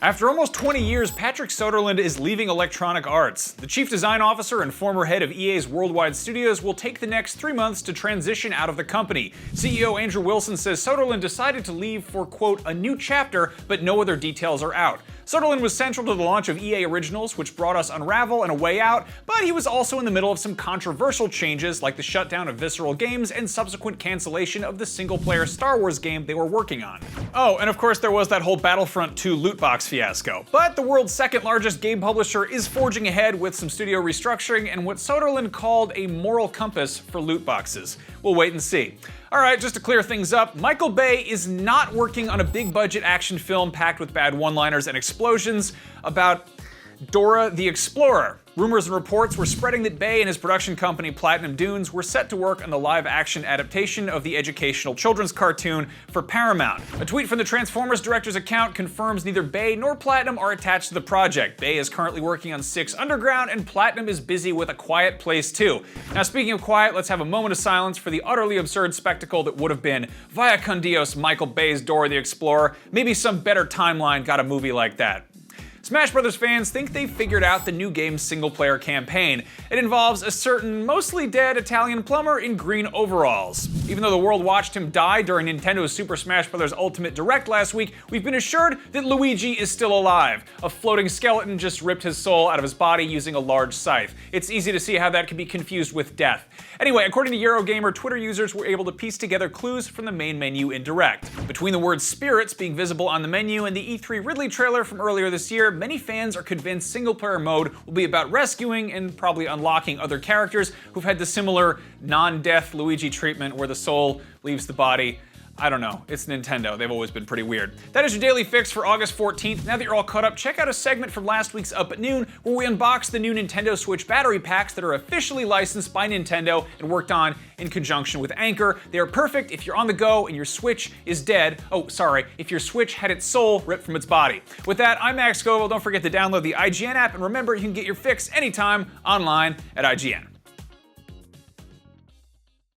After almost 20 years, Patrick Soderlund is leaving Electronic Arts. The chief design officer and former head of EA's worldwide studios will take the next 3 months to transition out of the company. CEO Andrew Wilson says Soderlund decided to leave for, quote, a new chapter, but no other details are out. Soderlund was central to the launch of EA Originals, which brought us Unravel and A Way Out, but he was also in the middle of some controversial changes like the shutdown of Visceral Games and subsequent cancellation of the single-player Star Wars game they were working on. Oh, and of course there was that whole Battlefront 2 loot box fiasco. But the world's second largest game publisher is forging ahead with some studio restructuring and what Soderlund called a moral compass for loot boxes. We'll wait and see. Alright, just to clear things up, Michael Bay is not working on a big-budget action film packed with bad one-liners and explosions about Dora the Explorer. Rumors and reports were spreading that Bay and his production company Platinum Dunes were set to work on the live-action adaptation of the educational children's cartoon for Paramount. A tweet from the Transformers director's account confirms neither Bay nor Platinum are attached to the project. Bay is currently working on 6 Underground, and Platinum is busy with A Quiet Place 2. Now, speaking of quiet, let's have a moment of silence for the utterly absurd spectacle that would have been Vaya con Dios Michael Bay's Dora the Explorer. Maybe some better timeline got a movie like that. Smash Bros. Fans think they've figured out the new game's single-player campaign. It involves a certain mostly dead Italian plumber in green overalls. Even though the world watched him die during Nintendo's Super Smash Bros. Ultimate Direct last week, we've been assured that Luigi is still alive. A floating skeleton just ripped his soul out of his body using a large scythe. It's easy to see how that could be confused with death. Anyway, according to Eurogamer, Twitter users were able to piece together clues from the main menu in Direct. Between the word spirits being visible on the menu and the E3 Ridley trailer from earlier this year, many fans are convinced single-player mode will be about rescuing and probably unlocking other characters who've had the similar non-death Luigi treatment where the soul leaves the body. I don't know, it's Nintendo, they've always been pretty weird. That is your daily fix for August 14th. Now that you're all caught up, check out a segment from last week's Up at Noon where we unbox the new Nintendo Switch battery packs that are officially licensed by Nintendo and worked on in conjunction with Anker. They are perfect if you're on the go and your Switch is dead. Oh, sorry, if your Switch had its soul ripped from its body. With that, I'm Max Scoville. Don't forget to download the IGN app, and remember, you can get your fix anytime online at IGN.